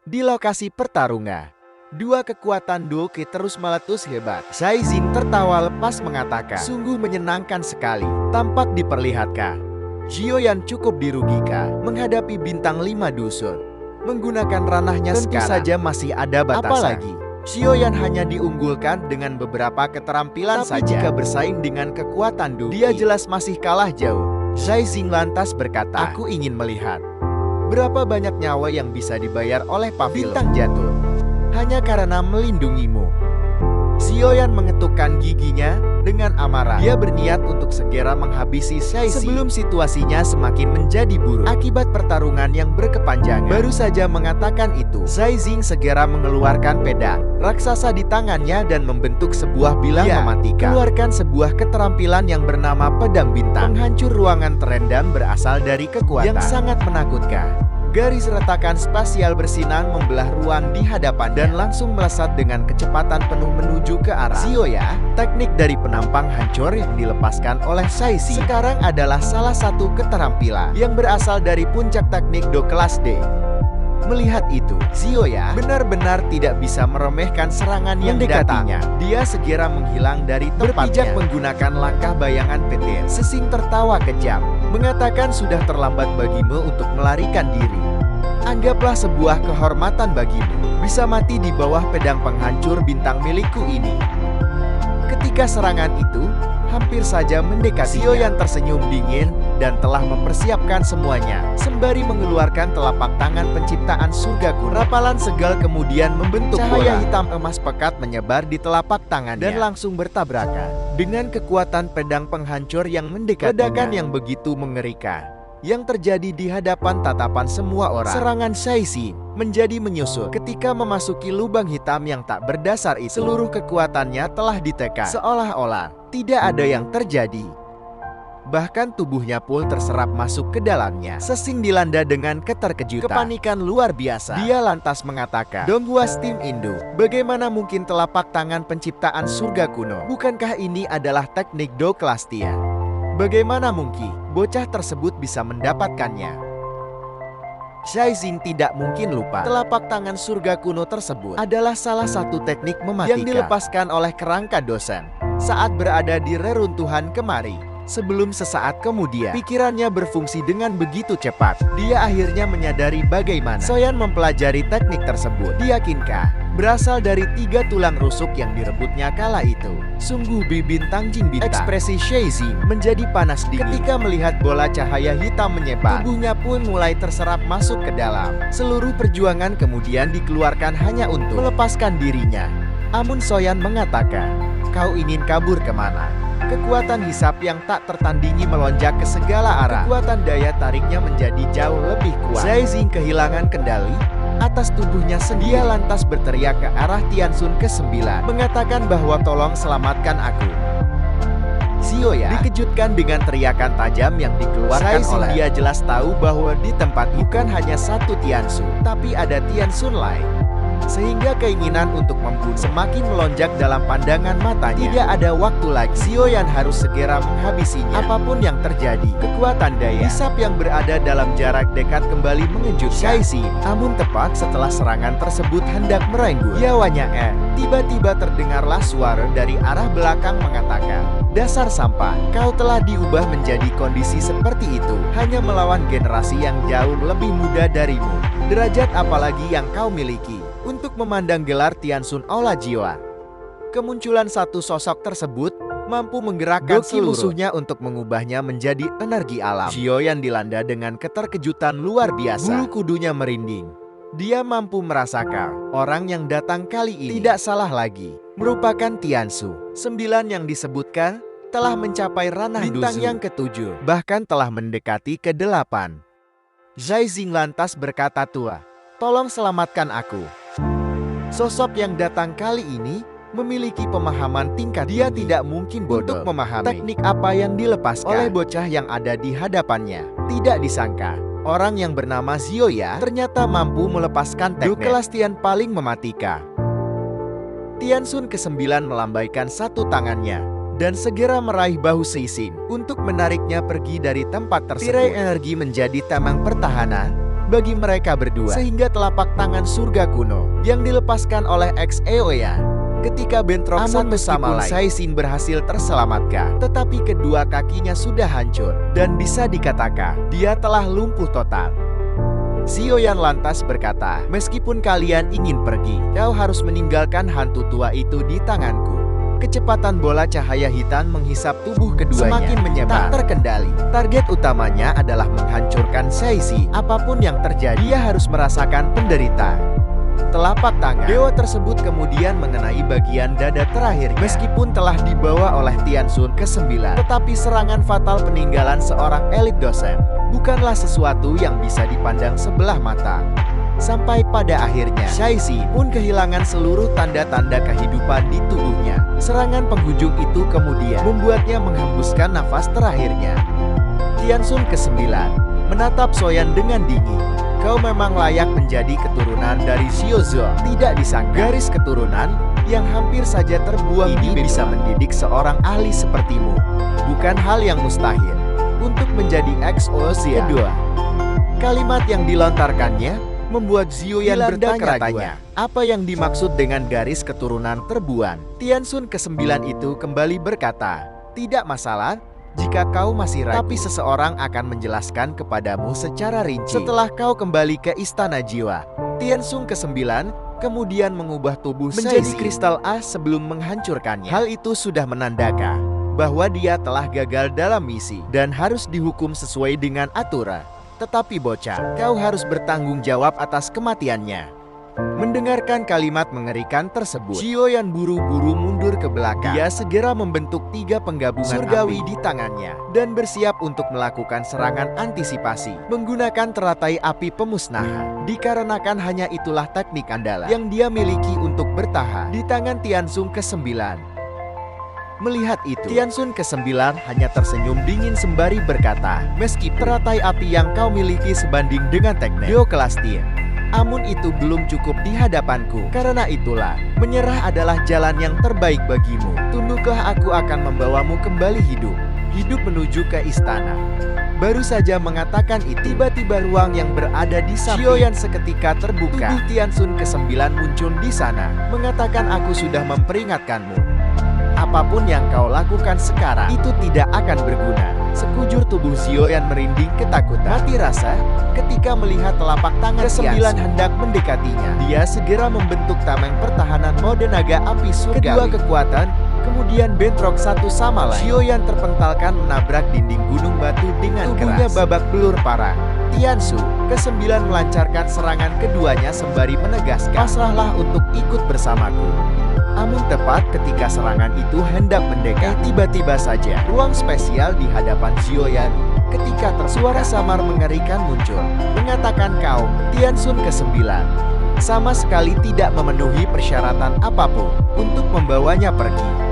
Di lokasi pertarungan, dua kekuatan Doke terus meletus hebat. Shaizin tertawa lepas mengatakan, sungguh menyenangkan sekali. Tampak diperlihatkan, Zioyan cukup dirugikan menghadapi bintang 5 dusun. Menggunakan ranahnya tentu sekarang saja masih ada batasan. Apalagi, Zioyan hanya diunggulkan dengan beberapa keterampilan saja. Jika bersaing dengan kekuatan Doke, dia jelas masih kalah jauh. Shaizin lantas berkata, aku ingin melihat berapa banyak nyawa yang bisa dibayar oleh pavilion bintang jatuh hanya karena melindungimu. Zioyan mengetukkan giginya dengan amarah. Dia berniat untuk segera menghabisi Shaizin sebelum situasinya semakin menjadi buruk akibat pertarungan yang berkepanjangan. Baru saja mengatakan itu, Shaizin segera mengeluarkan pedang raksasa di tangannya dan membentuk sebuah bilah mematikan. Keluarkan sebuah keterampilan yang bernama pedang bintang. Penghancur ruangan terendam berasal dari kekuatan yang sangat menakutkan. Garis retakan spasial bersinar membelah ruang di hadapan dan langsung melesat dengan kecepatan penuh menuju ke arah Zioya. Teknik dari penampang hancur yang dilepaskan oleh Shaizin sekarang adalah salah satu keterampilan yang berasal dari puncak teknik Do kelas D. Melihat itu, Zioya benar-benar tidak bisa meremehkan serangan yang mendekatinya. Dia segera menghilang dari tempatnya, berpijak menggunakan langkah bayangan petir. Sesing tertawa kejam, mengatakan sudah terlambat bagimu untuk melarikan diri. Anggaplah sebuah kehormatan bagimu bisa mati di bawah pedang penghancur bintang milikku ini. Ketika serangan itu hampir saja mendekati, Zioyan tersenyum dingin dan telah mempersiapkan semuanya, sembari mengeluarkan telapak tangan penciptaan surga kuno. Rapalan Segal kemudian membentuk cahaya hitam emas pekat menyebar di telapak tangannya dan langsung bertabrakan dengan kekuatan pedang penghancur yang mendekati. Ledakan yang begitu mengerikan yang terjadi di hadapan tatapan semua orang. Serangan Shaizin menjadi menyusul ketika memasuki lubang hitam yang tak berdasar itu. Seluruh kekuatannya telah ditekan, seolah-olah tidak ada yang terjadi. Bahkan tubuhnya pun terserap masuk ke dalamnya. Sesing dilanda dengan keterkejutan, kepanikan luar biasa. Dia lantas mengatakan, Donghuas Tim Indo, bagaimana mungkin telapak tangan penciptaan surga kuno? Bukankah ini adalah teknik Do kelas Tian? Bagaimana mungkin bocah tersebut bisa mendapatkannya? Shaizin tidak mungkin lupa, telapak tangan surga kuno tersebut adalah salah satu teknik mematikan yang dilepaskan oleh kerangka dosen saat berada di reruntuhan kemari. Sebelum sesaat kemudian, pikirannya berfungsi dengan begitu cepat. Dia akhirnya menyadari bagaimana Soyan mempelajari teknik tersebut. Diyakinkan berasal dari 3 tulang rusuk yang direbutnya kala itu. Sungguh bintang jing bintang. Ekspresi Shaizin menjadi panas dingin ketika melihat bola cahaya hitam menyebar. Tubuhnya pun mulai terserap masuk ke dalam. Seluruh perjuangan kemudian dikeluarkan hanya untuk melepaskan dirinya. Amun Soyan mengatakan, kau ingin kabur kemana? Kekuatan hisap yang tak tertandingi melonjak ke segala arah. Kekuatan daya tariknya menjadi jauh lebih kuat. Shaizin kehilangan kendali atas tubuhnya sendiri. Dia lantas berteriak ke arah Tiansun ke-9, mengatakan bahwa tolong selamatkan aku. Zioya dikejutkan dengan teriakan tajam yang dikeluarkan oleh dia. Jelas tahu bahwa di tempat bukan hanya satu Tiansun, tapi ada Tiansun lain. Sehingga keinginan untuk membunuh semakin melonjak dalam pandangan matanya. Tidak ada waktu lagi, Zioyan harus segera menghabisinya. Apapun yang terjadi, kekuatan daya hisap yang berada dalam jarak dekat kembali mengejutkan Shaizin. Namun tepat setelah serangan tersebut hendak merenggut nyawanya, tiba-tiba terdengarlah suara dari arah belakang mengatakan, dasar sampah, kau telah diubah menjadi kondisi seperti itu hanya melawan generasi yang jauh lebih muda darimu. Derajat apalagi yang kau miliki untuk memandang gelar Tiansun Aula Jiwa? Kemunculan satu sosok tersebut mampu menggerakkan seluruh musuhnya untuk mengubahnya menjadi energi alam. Zioyan dilanda dengan keterkejutan luar biasa. Bulu kudunya merinding. Dia mampu merasakan orang yang datang kali ini tidak salah lagi, merupakan Tiansu 9 yang disebutkan telah mencapai ranah bintang yang ke-7, bahkan telah mendekati ke-8. Shaizin lantas berkata, tua, tolong selamatkan aku. Sosok yang datang kali ini memiliki pemahaman tingkat tinggi. Dia tidak mungkin bodoh untuk memahami teknik apa yang dilepaskan oleh bocah yang ada di hadapannya. Tidak disangka, orang yang bernama Zioya ternyata mampu melepaskan teknik Do kelas Tian paling mematikan. Tiansun ke-9 melambaikan satu tangannya dan segera meraih bahu Shaizin untuk menariknya pergi dari tempat tersebut. Tirai energi menjadi tameng pertahanan bagi mereka berdua. Sehingga telapak tangan surga kuno yang dilepaskan oleh Eoya ketika bentrok satu sama lain. Saizin berhasil terselamatkan, tetapi kedua kakinya sudah hancur dan bisa dikatakan dia telah lumpuh total. Xiaoyan lantas berkata, "Meskipun kalian ingin pergi, kau harus meninggalkan hantu tua itu di tanganku." Kecepatan bola cahaya hitam menghisap tubuh keduanya, semakin menyebar, tak terkendali. Target utamanya adalah menghancurkan Saizin. Apapun yang terjadi, dia harus merasakan penderitaan. Telapak tangan dewa tersebut kemudian mengenai bagian dada terakhirnya. Meskipun telah dibawa oleh Tianxun ke-9, tetapi serangan fatal peninggalan seorang elit dosen bukanlah sesuatu yang bisa dipandang sebelah mata. Sampai pada akhirnya, Saizin pun kehilangan seluruh tanda-tanda kehidupan di tubuhnya. Serangan penghujung itu kemudian membuatnya menghembuskan nafas terakhirnya. Tianxun ke-9 menatap Xiaoyan dengan dingin. "Kau memang layak menjadi keturunan dari Xiaozhou." Tidak disangka, garis keturunan yang hampir saja terbuang ini bisa mendidik seorang ahli sepertimu. Bukan hal yang mustahil untuk menjadi Eoya kedua. Kalimat yang dilontarkannya membuat Xiaoyan bertanya-tanya, apa yang dimaksud dengan garis keturunan terbuang? Tianxun ke-9 itu kembali berkata, "Tidak masalah jika kau masih ragu, tapi seseorang akan menjelaskan kepadamu secara rinci setelah kau kembali ke Istana Jiwa." Tianxun ke-9 kemudian mengubah tubuh menjadi kristal as sebelum menghancurkannya. Hal itu sudah menandakan bahwa dia telah gagal dalam misi dan harus dihukum sesuai dengan aturan. "Tetapi bocah, kau harus bertanggung jawab atas kematiannya." Mendengarkan kalimat mengerikan tersebut, Xiaoyan buru-buru mundur ke belakang. Dia segera membentuk 3 penggabungan surgawi di tangannya dan bersiap untuk melakukan serangan antisipasi menggunakan teratai api pemusnahan. Dikarenakan hanya itulah teknik andalan yang dia miliki untuk bertahan di tangan Tianxun ke-9. Melihat itu, Tianxun ke-9 hanya tersenyum dingin sembari berkata, "Meski teratai api yang kau miliki sebanding dengan teknik Deoklastia, namun itu belum cukup di hadapanku. Karena itulah, menyerah adalah jalan yang terbaik bagimu. Tunduklah, aku akan membawamu kembali hidup menuju ke istana." Baru saja mengatakan itu, tiba-tiba ruang yang berada di samping Xiaoyan seketika terbuka. Tubuh Tianxun ke-9 muncul di sana, mengatakan, "Aku sudah memperingatkanmu. Apapun yang kau lakukan sekarang, itu tidak akan berguna." Sekujur tubuh Xiaoyan merinding ketakutan. Mati rasa ketika melihat telapak tangan ke-9 hendak mendekatinya. Dia segera membentuk tameng pertahanan mode naga api surgawi. Kedua kekuatan kemudian bentrok satu sama lain. Xiaoyan terpentalkan menabrak dinding gunung batu dengan tubuhnya keras. Babak belur parah. Tianxun ke-9 melancarkan serangan keduanya sembari menegaskan, "Pasrahlah untuk ikut bersamaku." Namun tepat ketika serangan itu hendak mendekat, tiba-tiba saja ruang spesial di hadapan Xiaoyan ketika tersuara samar mengerikan muncul, mengatakan, "Kau, Tianxun ke-9, sama sekali tidak memenuhi persyaratan apapun untuk membawanya pergi."